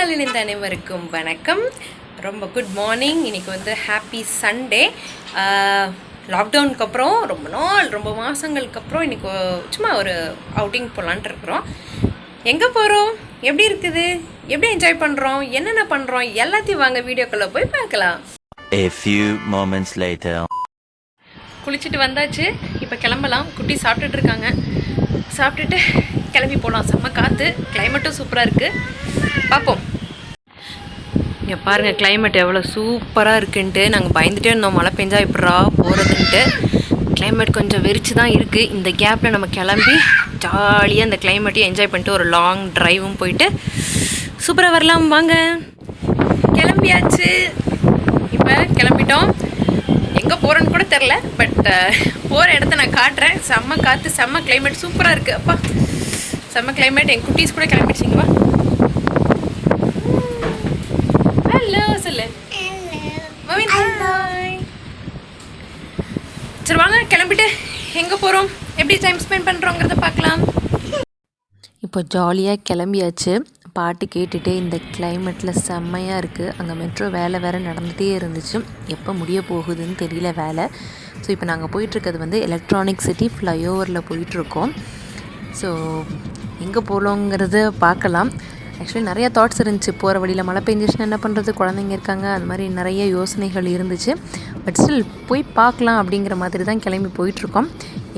காலையில் இந்த அனைவருக்கும் வணக்கம். ரொம்ப குட் மார்னிங். இன்றைக்கி வந்து ஹாப்பி சண்டே. லாக்டவுனுக்கு அப்புறம் ரொம்ப மாதங்களுக்கு அப்புறம் இன்றைக்கி சும்மா ஒரு அவுட்டிங் போகலான்ட்டு இருக்கிறோம். எங்கே போகிறோம், எப்படி இருக்குது, எப்படி என்ஜாய் பண்ணுறோம், என்னென்ன பண்ணுறோம் எல்லாத்தையும் வாங்க வீடியோக்குள்ளே போய் பார்க்கலாம். A few moments later. குளிச்சுட்டு வந்தாச்சு, இப்போ கிளம்பலாம். குட்டி சாப்பிட்டுட்டு இருக்காங்க. சாப்பிட்டுட்டு கிளம்பி போகலாம். செம்ம காற்று, கிளைமேட்டும் சூப்பராக இருக்குது. பார்ப்போம். இங்கே பாருங்கள் கிளைமேட் எவ்வளோ சூப்பராக இருக்குன்ட்டு. நாங்கள் பயந்துகிட்டே இருந்தோம் மழை பெஞ்சா எப்படா போகிறதுன்ட்டு. கிளைமேட் கொஞ்சம் வெறிச்சு தான் இருக்குது. இந்த கேப்பில் நம்ம கிளம்பி ஜாலியாக இந்த கிளைமேட்டையும் என்ஜாய் பண்ணிட்டு ஒரு லாங் ட்ரைவும் போயிட்டு சூப்பராக வரலாம். வாங்க, கிளம்பியாச்சு. இப்போ கிளம்பிட்டோம். எங்கே போகிறேன்னு கூட தெரில, பட் போகிற இடத்த நான் காட்டுறேன். செம்ம காற்று, செம்ம கிளைமேட், சூப்பராக இருக்குது. அப்பா செம்ம கிளைமேட். என் குட்டீஸ் கூட கிளம்பிடுச்சிங்கப்பா. ஹலோ சொல்லு. ஹாய். சரி வாங்க கிளம்பிட்டு எங்கே போகிறோம், எப்படி டைம் ஸ்பெண்ட் பண்ணுறோங்கிறத பார்க்கலாம். இப்போ ஜாலியாக கிளம்பியாச்சு. பாட்டு கேட்டுகிட்டே இந்த கிளைமேட்டில் செம்மையாக இருக்குது. அங்கே மெட்ரோ வேலை வேறு நடந்துகிட்டே இருந்துச்சு. எப்போ முடிய போகுதுன்னு தெரியல வேலை. ஸோ இப்போ நாங்கள் போயிட்டுருக்கிறது வந்து எலக்ட்ரானிக் சிட்டி ஃப்ளைஓவரில் போயிட்டுருக்கோம். ஸோ எங்கே போகலாங்கிறத பார்க்கலாம். ஆக்சுவலி நிறையா தாட்ஸ் இருந்துச்சு. போகிற வழியில் மழை பெஞ்சிச்சுன்னா என்ன பண்ணுறது, குழந்தைங்க இருக்காங்க, அது மாதிரி நிறைய யோசனைகள் இருந்துச்சு. பட் ஸ்டில் போய் பார்க்கலாம் அப்படிங்கிற மாதிரி தான் கிளம்பி போயிட்டுருக்கோம்.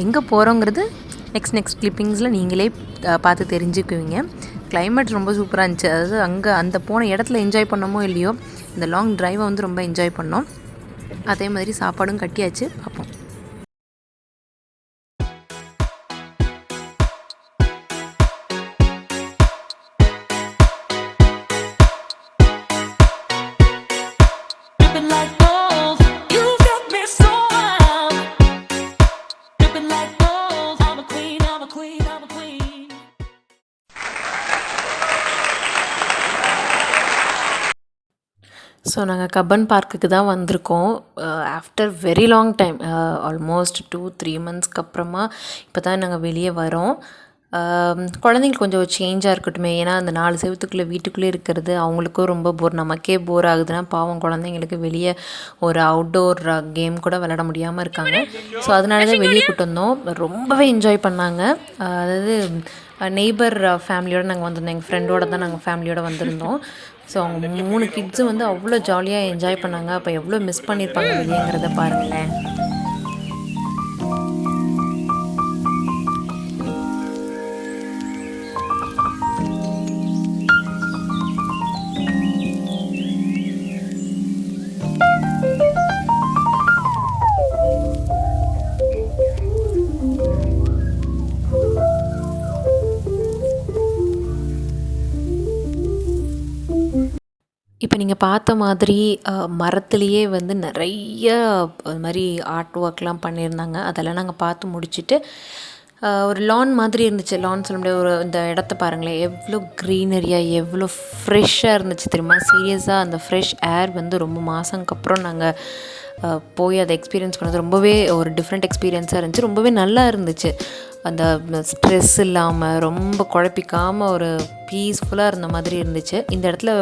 எங்கே போகிறோங்கிறது நெக்ஸ்ட் கிளிப்பிங்ஸில் நீங்களே பார்த்து தெரிஞ்சுக்குவீங்க. கிளைமேட் ரொம்ப சூப்பராக இருந்துச்சு. அதாவது அங்கே அந்த போன இடத்துல என்ஜாய் பண்ணோமோ இல்லையோ, இந்த லாங் ட்ரைவை வந்து ரொம்ப என்ஜாய் பண்ணோம். அதே மாதிரி சாப்பாடும் கட்டியாச்சு. பார்ப்போம். ஸோ நாங்கள் கப்பன் பார்க்குக்கு தான் வந்திருக்கோம். After very long time, almost 2-3 மந்த்ஸ்க்கு அப்புறமா இப்போ தான் நாங்கள் வெளியே வரோம். குழந்தைங்களுக்கு கொஞ்சம் சேஞ்சாக இருக்கட்டுமே, ஏன்னா அந்த 4 செவத்துக்குள்ளே வீட்டுக்குள்ளே இருக்கிறது அவங்களுக்கும் ரொம்ப போர். நமக்கே போர் ஆகுதுன்னா பாவம் குழந்தைங்களுக்கு வெளியே ஒரு அவுட்டோர் கேம் கூட விளையாட முடியாமல் இருக்காங்க. ஸோ அதனால தான் வெளியே கூட்டு வந்தோம். ரொம்பவே என்ஜாய் பண்ணாங்க. அதாவது நெய்பர் ஃபேமிலியோடு நாங்கள் வந்திருந்தோம். எங்கள் ஃப்ரெண்டோடு தான் நாங்கள் ஃபேமிலியோடு வந்திருந்தோம். ஸோ அவங்க 3 கிட்ஸும் வந்து அவ்வளோ ஜாலியாக என்ஜாய் பண்ணாங்க. அப்போ எவ்வளோ மிஸ் பண்ணியிருப்பாங்க வெளியேங்கிறத பாருங்களேன். இப்போ நீங்கள் பார்த்த மாதிரி மரத்துலேயே வந்து நிறைய அது மாதிரி ஆர்ட் ஒர்க்லாம் பண்ணியிருந்தாங்க. அதெல்லாம் நாங்கள் பார்த்து முடிச்சுட்டு ஒரு லான் மாதிரி இருந்துச்சு. லான் சொல்ல முடியாது, ஒரு இந்த இடத்த பாருங்களேன், எவ்வளோ க்ரீனரியாக எவ்வளோ ஃப்ரெஷ்ஷாக இருந்துச்சு தெரியுமா. சீரியஸாக அந்த ஃப்ரெஷ் ஏர் வந்து ரொம்ப மாதங்களுக்கு அப்புறம் நாங்கள் போய் அதை எக்ஸ்பீரியன்ஸ் பண்ணது ரொம்பவே ஒரு டிஃப்ரெண்ட் எக்ஸ்பீரியன்ஸாக இருந்துச்சு. ரொம்பவே நல்லா இருந்துச்சு. அந்த ஸ்ட்ரெஸ் இல்லாமல் ரொம்ப குழப்பிக்காமல் ஒரு பீஸ்ஃபுல்லாக இருந்த மாதிரி இருந்துச்சு. இந்த இடத்துல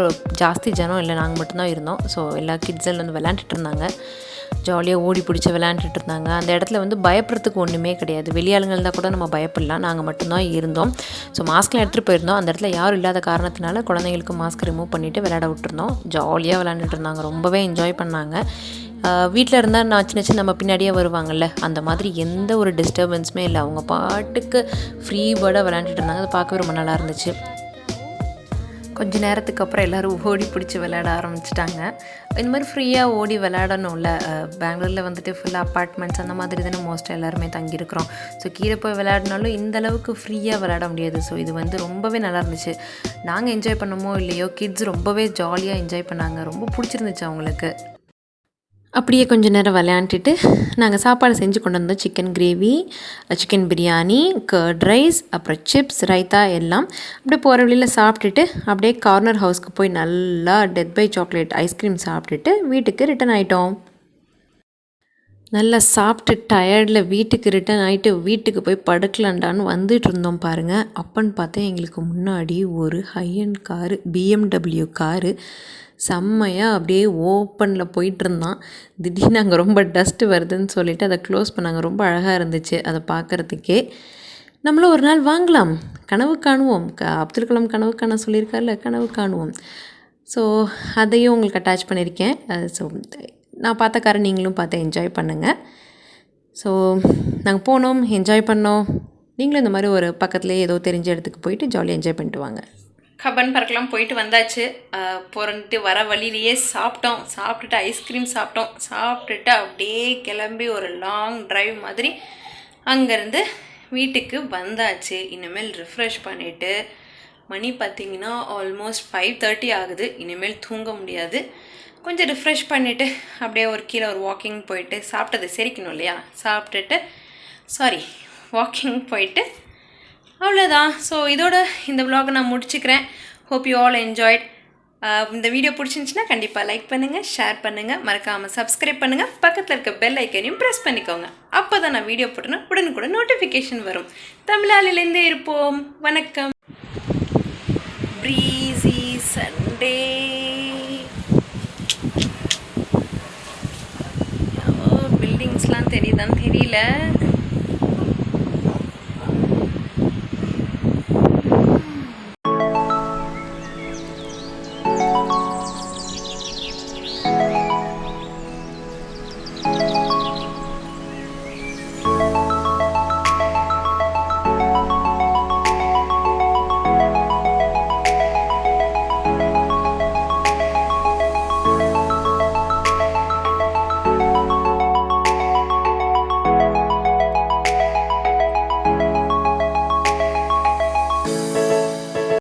ஜாஸ்தி ஜனம் இல்லை, நாங்கள் மட்டும்தான் இருந்தோம். ஸோ எல்லா கிட்ஸில் வந்து விளையாண்டுட்டு இருந்தாங்க, ஜாலியாக ஓடி பிடிச்சி விளையாண்டுட்டு இருந்தாங்க. அந்த இடத்துல வந்து பயப்படுறதுக்கு ஒன்றுமே கிடையாது. வெளியாளுங்க இருந்தால் கூட நம்ம பயப்படலாம். நாங்கள் மட்டும்தான் இருந்தோம். ஸோ மாஸ்க்லாம் எடுத்துகிட்டு போயிருந்தோம். அந்த இடத்துல யாரும் இல்லாத காரணத்தினால குழந்தைங்களுக்கு மாஸ்க் ரிமூவ் பண்ணிவிட்டு விளையாட விட்டுருந்தோம். ஜாலியாக விளையாண்டுட்டு இருந்தாங்க, ரொம்பவே என்ஜாய் பண்ணாங்க. வீட்டில் இருந்தால் நான் சின்ன நம்ம பின்னாடியே வருவாங்கள்ல, அந்த மாதிரி எந்த ஒரு டிஸ்டர்பன்ஸுமே இல்லை. அவங்க பாட்டுக்கு ஃப்ரீ பேர்டாக விளையாண்டுட்டு இருந்தாங்க. அது பார்க்கவே ரொம்ப நல்லா இருந்துச்சு. கொஞ்சம் நேரத்துக்கு அப்புறம் எல்லோரும் ஓடி பிடிச்சி விளையாட ஆரம்பிச்சிட்டாங்க. இந்த மாதிரி ஃப்ரீயாக ஓடி விளையாடணும்ல. பெங்களூரில் வந்துட்டு ஃபுல்லாக அப்பார்ட்மெண்ட்ஸ் அந்த மாதிரி தானே மோஸ்ட்டாக எல்லாருமே தங்கியிருக்கிறோம். ஸோ கீழே போய் விளையாடினாலும் இந்தளவுக்கு ஃப்ரீயாக விளையாட முடியாது. ஸோ இது வந்து ரொம்பவே நல்லா இருந்துச்சு. நாங்கள் என்ஜாய் பண்ணமோ இல்லையோ, கிட்ஸ் ரொம்பவே ஜாலியாக என்ஜாய் பண்ணாங்க. ரொம்ப பிடிச்சிருந்துச்சு அவங்களுக்கு. அப்படியே கொஞ்சம் நேரம் விளையாண்டுட்டு நாங்கள் சாப்பாடு செஞ்சு கொண்டு வந்தோம். Chicken gravy, chicken biryani, curd rice, அப்புறம் சிப்ஸ், ரைத்தா எல்லாம். அப்படியே போகிற வழியில் சாப்பிட்டுட்டு அப்படியே கார்னர் ஹவுஸ்க்கு போய் நல்லா டெத் பை சாக்லேட் ஐஸ்கிரீம் சாப்பிட்டுட்டு வீட்டுக்கு ரிட்டன் ஆகிட்டோம். நல்லா சாப்பிட்டு டயர்டில் வீட்டுக்கு ரிட்டர்ன் ஆகிட்டு வீட்டுக்கு போய் படுக்கலாண்டான்னு வந்துட்டு இருந்தோம் பாருங்கள். அப்போன்னு பார்த்தா எங்களுக்கு முன்னாடி ஒரு ஹையண்ட் காரு, BMW காரு செம்மையாக அப்படியே ஓப்பனில் போயிட்டுருந்தான். திடீர்னு அங்கே ரொம்ப டஸ்ட்டு வருதுன்னு சொல்லிவிட்டு அதை க்ளோஸ் பண்ணாங்க. ரொம்ப அழகாக இருந்துச்சு அதை பார்க்குறதுக்கே. நம்மளும் ஒரு நாள் வாங்கலாம், கனவு காணுவோம். அப்துல் கலாம் கனவு காண சொல்லியிருக்காருல, கனவு காணுவோம். ஸோ அதையும் உங்களுக்கு அட்டாச் பண்ணியிருக்கேன். ஸோ நான் பார்த்த காரை நீங்களும் பார்த்து என்ஜாய் பண்ணுங்கள். ஸோ நாங்கள் போனோம், என்ஜாய் பண்ணோம். நீங்களும் இந்த மாதிரி ஒரு பக்கத்துலேயே ஏதோ தெரிஞ்ச இடத்துக்கு போயிட்டு ஜாலியாக என்ஜாய் பண்ணிட்டு வாங்க. கபன் பார்க்கெலாம் போயிட்டு வந்தாச்சு. போகிறன்ட்டு வர வழியிலேயே சாப்பிட்டுட்டு ஐஸ்கிரீம் சாப்பிட்டுட்டு அப்படியே கிளம்பி ஒரு லாங் ட்ரைவ் மாதிரி அங்கேருந்து வீட்டுக்கு வந்தாச்சு. இனிமேல் ரிஃப்ரெஷ் பண்ணிவிட்டு மணி பார்த்திங்கன்னா ஆல்மோஸ்ட் 5:30 ஆகுது. இனிமேல் தூங்க முடியாது. கொஞ்சம் ரிஃப்ரெஷ் பண்ணிவிட்டு அப்படியே கீழே ஒரு வாக்கிங் போயிட்டு சாப்பிட்டது செரிக்கணும் இல்லையா, வாக்கிங் போயிட்டு அவ்வளோதான். ஸோ இதோட இந்த vlog நான் முடிச்சுக்கிறேன். Hope you all enjoyed. இந்த வீடியோ பிடிச்சிருந்துச்சின்னா கண்டிப்பாக லைக் பண்ணுங்கள், ஷேர் பண்ணுங்கள், மறக்காமல் சப்ஸ்கிரைப் பண்ணுங்கள். பக்கத்தில் இருக்க பெல் ஐக்கனையும் ப்ரெஸ் பண்ணிக்கோங்க. அப்போ தான் நான் வீடியோ போட்டேன்னா உடனுக்குடன் நோட்டிஃபிகேஷன் வரும். தமிழாலிலேருந்தே இருப்போம். வணக்கம். breezy Sunday. பில்டிங்ஸ்லாம் தெரியுதான்னு தெரியல.